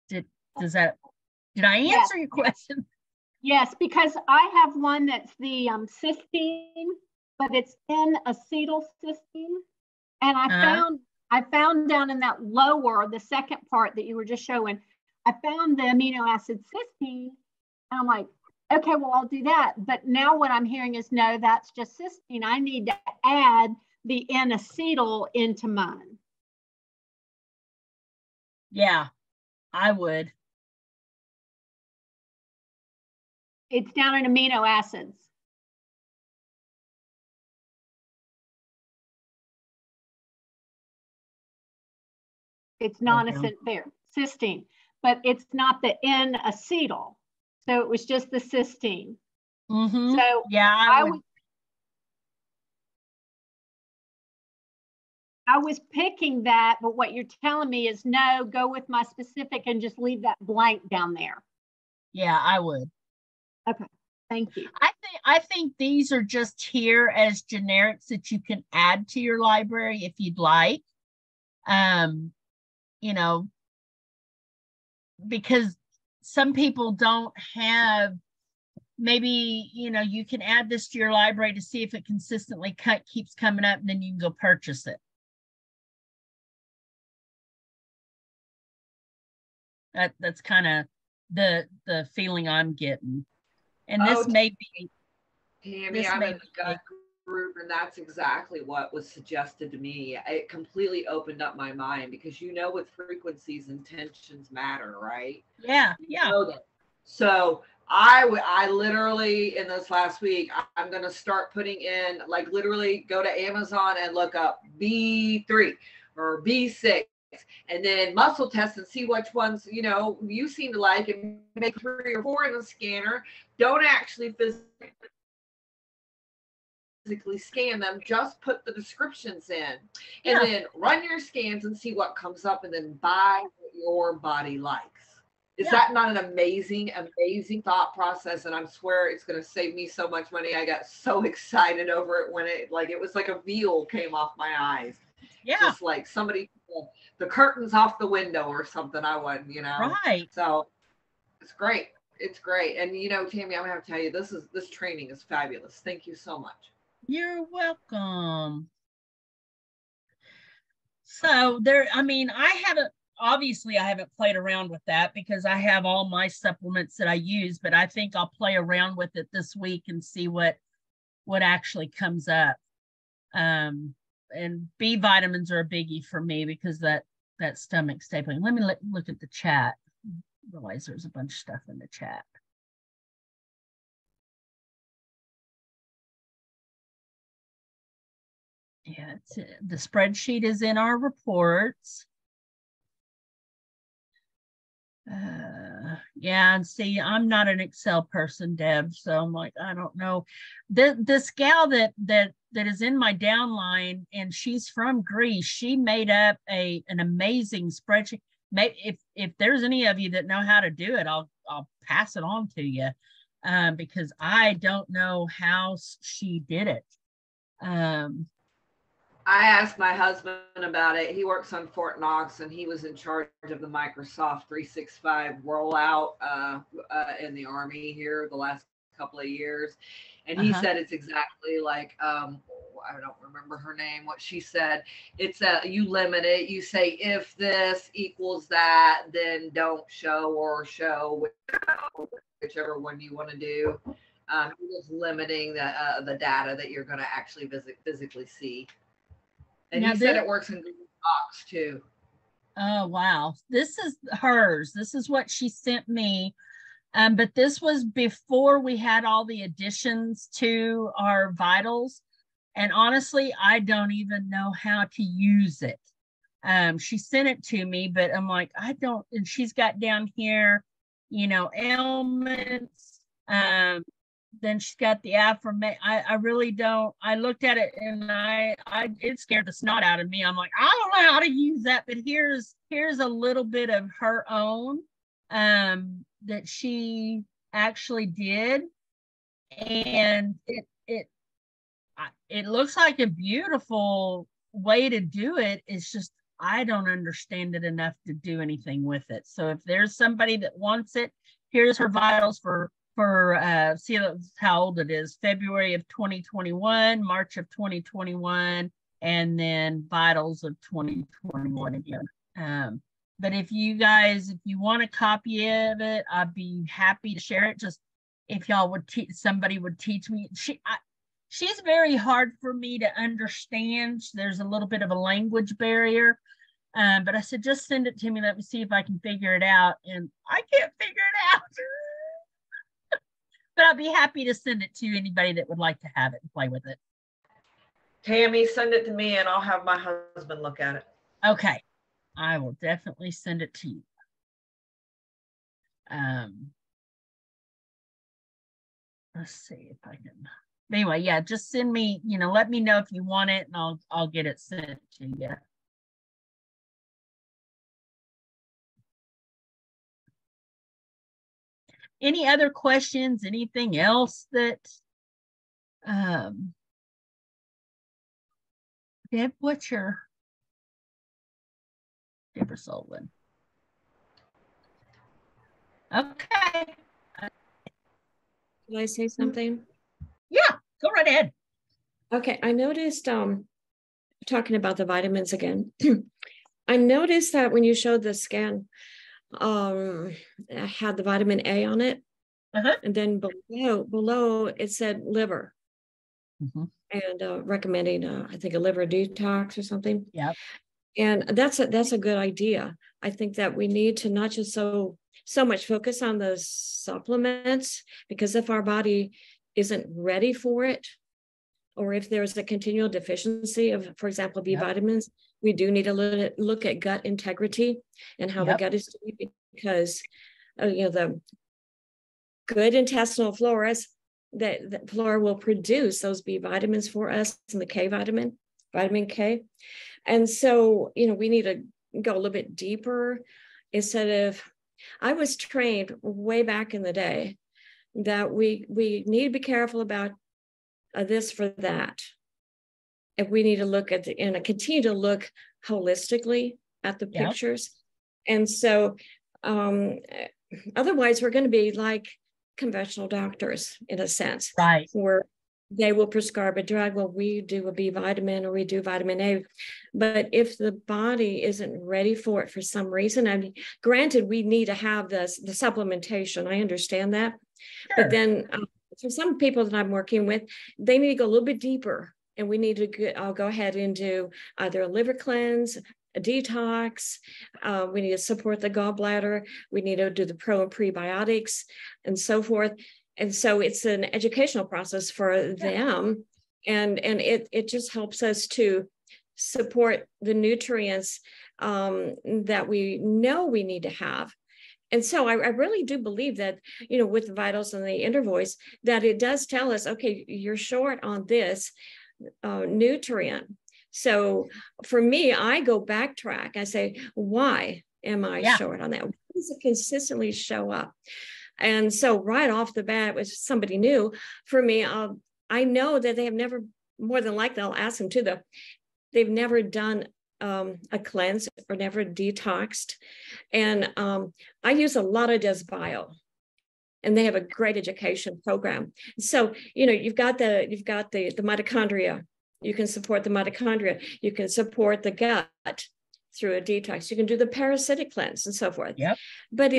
Did I answer your question? Yes, because I have one that's the cysteine, but it's N-acetylcysteine, and I found down in that lower, the second part that you were just showing, I found the amino acid cysteine, and I'm like, okay, well, I'll do that. But now what I'm hearing is, no, that's just cysteine. I need to add the N-acetyl into mine. Yeah, I would. It's down in amino acids. It's non-acetyl there, cysteine, but it's not the N-acetyl. So it was just the cysteine. Mm-hmm. So yeah, I was picking that, but what you're telling me is no, go with my specific and just leave that blank down there. Yeah, I would. Okay, thank you. I think these are just here as generics that you can add to your library if you'd like. You know, because some people don't have, maybe, you know, you can add this to your library to see if it consistently keeps coming up, and then you can go purchase it. That's kind of the feeling I'm getting. And this may be, Tammy, I'm in the gut group, and that's exactly what was suggested to me. It completely opened up my mind, because with frequencies, intentions matter, right? Yeah. So I literally, in this last week, I'm going to start putting in, like, literally go to Amazon and look up B3 or B6, and then muscle test and see which ones, you seem to like, and make 3 or 4 in the scanner. Don't actually physically scan them, just put the descriptions in, and then run your scans and see what comes up, and then buy what your body likes. Is that not an amazing thought process? And I swear it's going to save me so much money. I got so excited over it when it was like a veil came off my eyes. Yeah. Just like somebody pulled the curtains off the window or something. I wasn't, Right. So it's great. It's great. And Tammy, I'm going to have to tell you, this training is fabulous. Thank you so much. You're welcome. So I haven't played around with that, because I have all my supplements that I use, but I think I'll play around with it this week and see what actually comes up. And B vitamins are a biggie for me, because that stomach stapling. Let me look at the chat. I realize there's a bunch of stuff in the chat. Yeah, the spreadsheet is in our reports. Yeah, and see, I'm not an Excel person, Deb, so I'm like, I don't know. This gal that is in my downline, and she's from Greece, she made up an amazing spreadsheet. Maybe if there's any of you that know how to do it, I'll pass it on to you, because I don't know how she did it. I asked my husband about it. He works on Fort Knox, and he was in charge of the Microsoft 365 rollout in the Army here the last couple of years. And he said it's exactly like, I don't remember her name, what she said. It's you limit it. You say, if this equals that, then don't show, or show, whichever one you want to do. He was limiting the data that you're going to actually physically see. And he said it works in Google Docs too. Oh, wow. This is hers. This is what she sent me. But this was before we had all the additions to our vitals. And honestly, I don't even know how to use it. She sent it to me, but I'm like, I don't. And she's got down here, ailments, then she's got the affirmation. I really don't. I looked at it and it scared the snot out of me. I'm like, I don't know how to use that, but here's a little bit of her own that she actually did, and it looks like a beautiful way to do it. It's just I don't understand it enough to do anything with it. So if there's somebody that wants it, here's her vitals for see how old it is, February of 2021, March of 2021, and then vitals of 2021 again. But if you want a copy of it, I'd be happy to share it. Just if y'all would somebody would teach me. She's very hard for me to understand. There's a little bit of a language barrier. But I said, just send it to me. Let me see if I can figure it out. And I can't figure it out. But I'll be happy to send it to anybody that would like to have it and play with it. Tammy, send it to me and I'll have my husband look at it. Okay. I will definitely send it to you. Let's see if I can. Anyway, yeah, just send me, let me know if you want it and I'll get it sent to you. Any other questions? Anything else that Deb, what's your Deborah Sullivan? Okay. Can I say something? Yeah, go right ahead. Okay, I noticed talking about the vitamins again. I noticed that when you showed the scan, it had the vitamin A on it, and then below it said liver, and recommending I think a liver detox or something. Yeah, and that's a good idea. I think that we need to not just so much focus on the supplements, because if our body isn't ready for it, or if there's a continual deficiency of, for example, B vitamins, we do need to look at gut integrity and how the gut is doing, because the good intestinal flora, the flora will produce those B vitamins for us, and the K vitamin K. And so, we need to go a little bit deeper. Instead of, I was trained way back in the day that we need to be careful about this for that. And we need to look at and continue to look holistically at the pictures. And so otherwise we're going to be like conventional doctors in a sense, right? Where they will prescribe a drug. Well, we do a B vitamin or we do vitamin A. But if the body isn't ready for it for some reason, I mean, granted, we need to have the supplementation. I understand that. Sure. But then for some people that I'm working with, they need to go a little bit deeper. And we need to I'll go ahead and do either a liver cleanse, a detox. We need to support the gallbladder. We need to do the pro and prebiotics and so forth. And so it's an educational process for them. And it just helps us to support the nutrients that we know we need to have. And so I really do believe that, with the vitals and the inner voice, that it does tell us, okay, you're short on this nutrient. So for me, I go backtrack. I say, why am I short on that? Why does it consistently show up? And so right off the bat, with somebody new, for me, I know that they have never, more than likely, I'll ask them too, they've never done a cleanse or never detoxed. And I use a lot of Desbio, and they have a great education program. So, you've got the mitochondria. You can support the mitochondria. You can support the gut through a detox. You can do the parasitic cleanse and so forth. Yep. But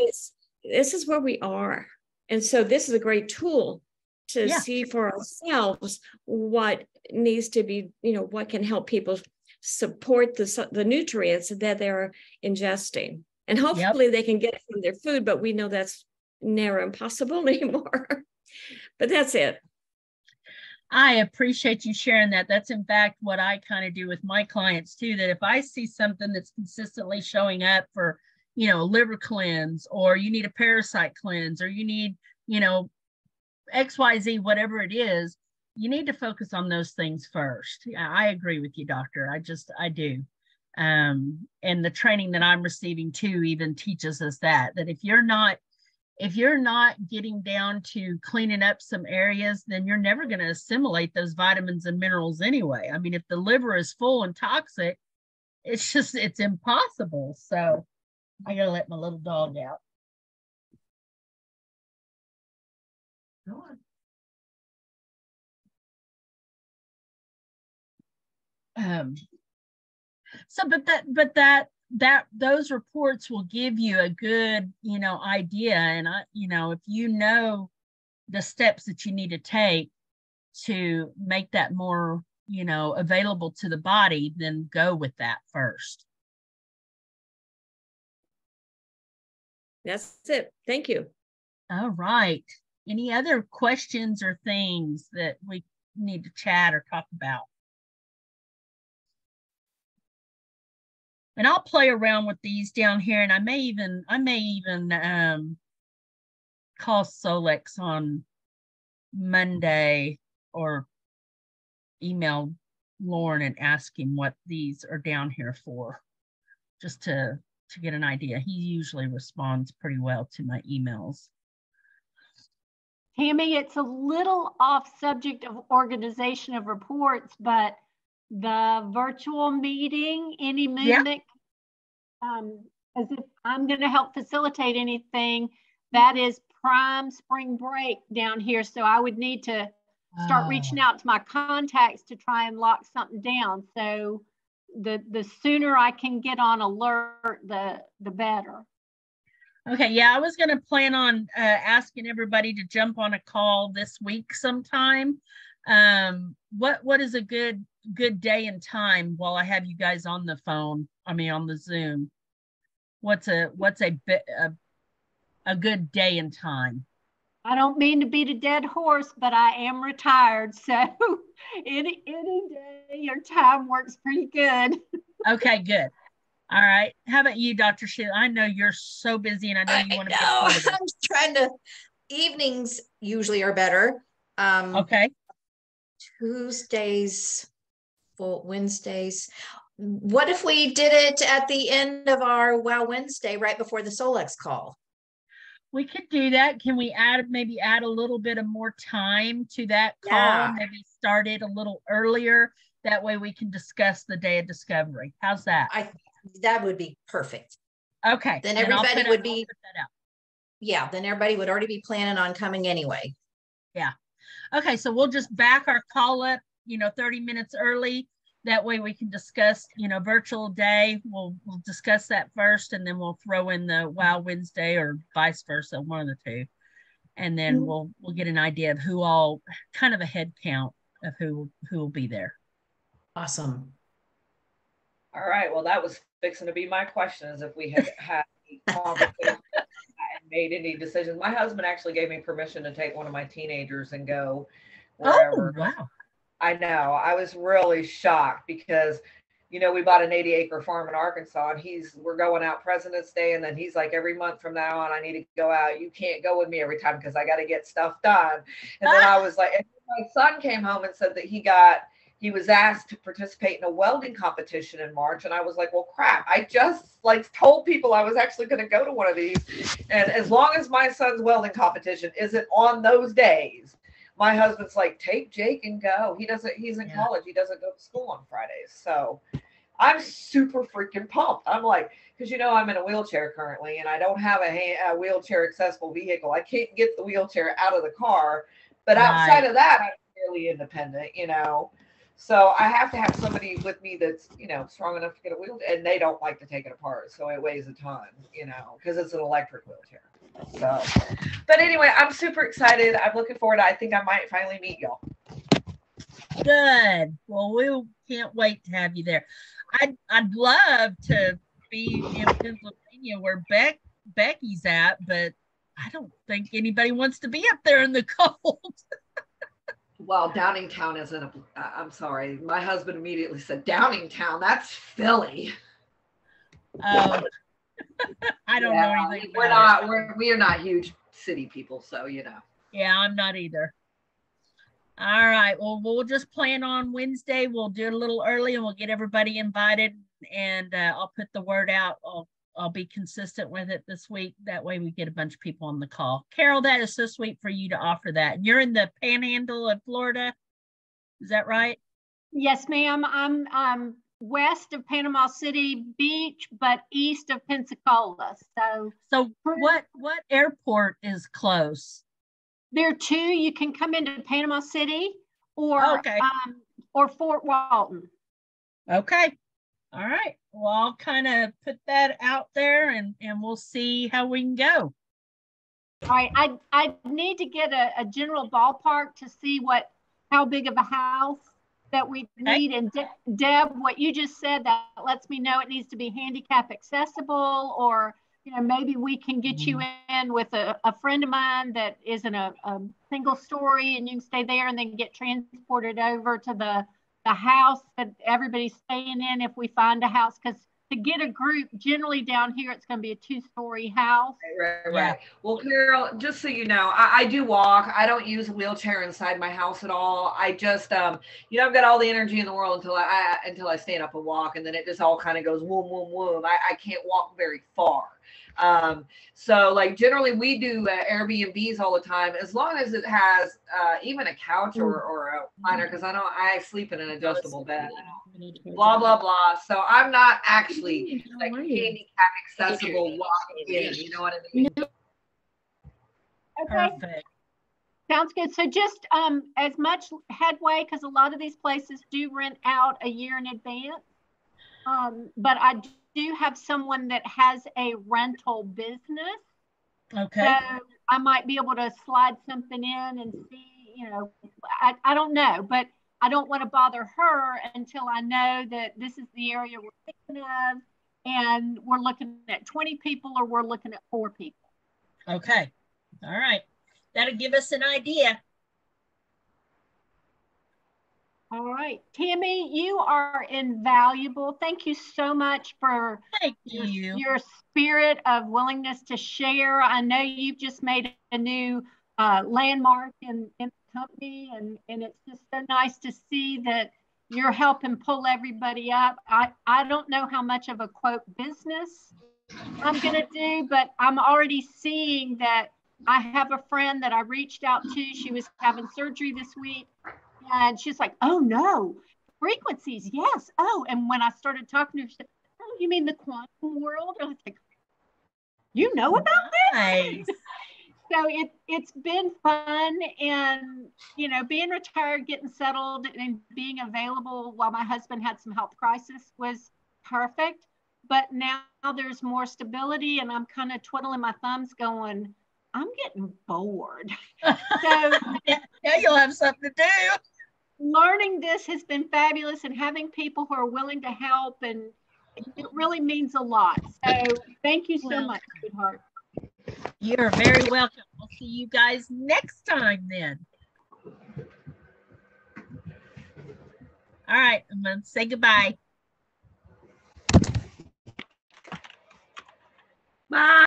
this is where we are. And so this is a great tool to see for ourselves what needs to be, what can help people support the nutrients that they're ingesting. And hopefully they can get it from their food, but we know that's never impossible anymore. But that's it. I appreciate you sharing that. That's in fact what I kind of do with my clients too, that if I see something that's consistently showing up for, a liver cleanse, or you need a parasite cleanse, or you need, XYZ, whatever it is, you need to focus on those things first. I agree with you, doctor. I do. And the training that I'm receiving too even teaches us that if you're not getting down to cleaning up some areas, then you're never going to assimilate those vitamins and minerals anyway. I mean, if the liver is full and toxic, it's impossible. So I got to let my little dog out. Go on. Those reports will give you a good, idea. And if you know the steps that you need to take to make that more, available to the body, then go with that first. That's it. Thank you. All right. Any other questions or things that we need to chat or talk about? And I'll play around with these down here, and I may even call Solex on Monday or email Loran and ask him what these are down here for, just to get an idea. He usually responds pretty well to my emails. Tammy, it's a little off subject of organization of reports, but the virtual meeting, any movement, as if I'm going to help facilitate anything, that is prime spring break down here. So I would need to start reaching out to my contacts to try and lock something down. So the sooner I can get on alert, the better. Okay, yeah, I was going to plan on asking everybody to jump on a call this week sometime. What is a good day and time while I have you guys on the phone? I mean, on the Zoom. What's a good day and time? I don't mean to beat a dead horse, but I am retired, so any day or time works pretty good. Okay, good. All right. How about you, Dr. Sheila? I know you're so busy, and I know you want to be part of it. I'm trying to. Evenings usually are better. Okay. Tuesdays, Wednesdays. What if we did it at the end of our Wow Wednesday, right before the Solex call? We could do that. Can we maybe add a little bit of more time to that call? Yeah. Maybe start it a little earlier. That way we can discuss the day of discovery. How's that? That would be perfect. Okay. Then everybody would be. Put that out. Yeah. Then everybody would already be planning on coming anyway. Yeah. Okay. So we'll just back our call up, 30 minutes early. That way we can discuss, virtual day. We'll discuss that first, and then we'll throw in the Wow Wednesday or vice versa, one of the two. And then we'll get an idea of who all, kind of a head count of who will be there. Awesome. All right. Well, that was fixing to be my question, is if we had had a conversation and made any decisions. My husband actually gave me permission to take one of my teenagers and go wherever. Oh, wow. I know. I was really shocked because, we bought an 80-acre farm in Arkansas, and we're going out President's Day. And then he's like, every month from now on, I need to go out. You can't go with me every time because I got to get stuff done. And then I was like, and my son came home and said that he was asked to participate in a welding competition in March. And I was like, well, crap. I just told people I was actually going to go to one of these. And as long as my son's welding competition isn't on those days, my husband's like, take Jake and go. He's in college. He doesn't go to school on Fridays. So I'm super freaking pumped. I'm like, because I'm in a wheelchair currently, and I don't have a wheelchair accessible vehicle. I can't get the wheelchair out of the car. But outside of that, I'm fairly independent, So I have to have somebody with me that's, strong enough to get a wheelchair, and they don't like to take it apart. So it weighs a ton, because it's an electric wheelchair. So, but anyway, I'm super excited. I'm looking forward. I think I might finally meet y'all. Good. Well, we can't wait to have you there. I'd love to be in Pennsylvania where Becky's at, but I don't think anybody wants to be up there in the cold. Well, Downingtown isn't I'm sorry. My husband immediately said, Downingtown, that's Philly. Oh, I don't know anything. We are not huge city people, so Yeah, I'm not either. All right. Well, we'll just plan on Wednesday. We'll do it a little early and we'll get everybody invited, and I'll put the word out. I'll be consistent with it this week. That way we get a bunch of people on the call. Carol, that is so sweet for you to offer that. You're in the panhandle of Florida. Is that right? Yes, ma'am. I'm west of Panama City Beach, but east of Pensacola. So what airport is close? There are two. You can come into Panama City or Fort Walton. Okay. All right. Well, I'll kind of put that out there, and we'll see how we can go. All right. I need to get a general ballpark to see how big of a house that we need. And Deb, what you just said, that lets me know it needs to be handicap accessible, or maybe we can get you in with a friend of mine that is in a single story, and you can stay there and then get transported over to the house that everybody's staying in if we find a house. Because to get a group, generally down here, it's going to be a 2-story house. Right. Yeah. Well, Carol, just so you know, I do walk. I don't use a wheelchair inside my house at all. I just, I've got all the energy in the world until I stand up and walk, and then it just all kind of goes whoom, whoom, whoom. I can't walk very far. So like generally we do Airbnbs all the time, as long as it has even a couch or a recliner, because I sleep in an adjustable bed. Blah blah blah. So I'm not actually like handicap accessible walking in. You know what I mean? Okay. Perfect. Sounds good. So just as much headway, because a lot of these places do rent out a year in advance. But I do have someone that has a rental business. Okay. So I might be able to slide something in and see, I don't know, but I don't want to bother her until I know that this is the area we're thinking of, and we're looking at 20 people or we're looking at 4 people. Okay. All right. That'll give us an idea. All right, Tammy, you are invaluable. Thank you so much for your spirit of willingness to share. I know you've just made a new landmark in the company, and it's just so nice to see that you're helping pull everybody up. I don't know how much of a quote business I'm going to do, but I'm already seeing that I have a friend that I reached out to. She was having surgery this week. And she's like, oh no, frequencies, yes. Oh, and when I started talking to her, she said, oh, you mean the quantum world? I was like, you know about Nice. this? So it's been fun, and being retired, getting settled, and being available while my husband had some health crisis was perfect. But now there's more stability, and I'm kind of twiddling my thumbs going, I'm getting bored. So now you'll have something to do. Learning this has been fabulous, and having people who are willing to help, and it really means a lot. So thank you so much, sweetheart. You're very welcome. We'll see you guys next time then. All right, I'm going to say goodbye. Bye.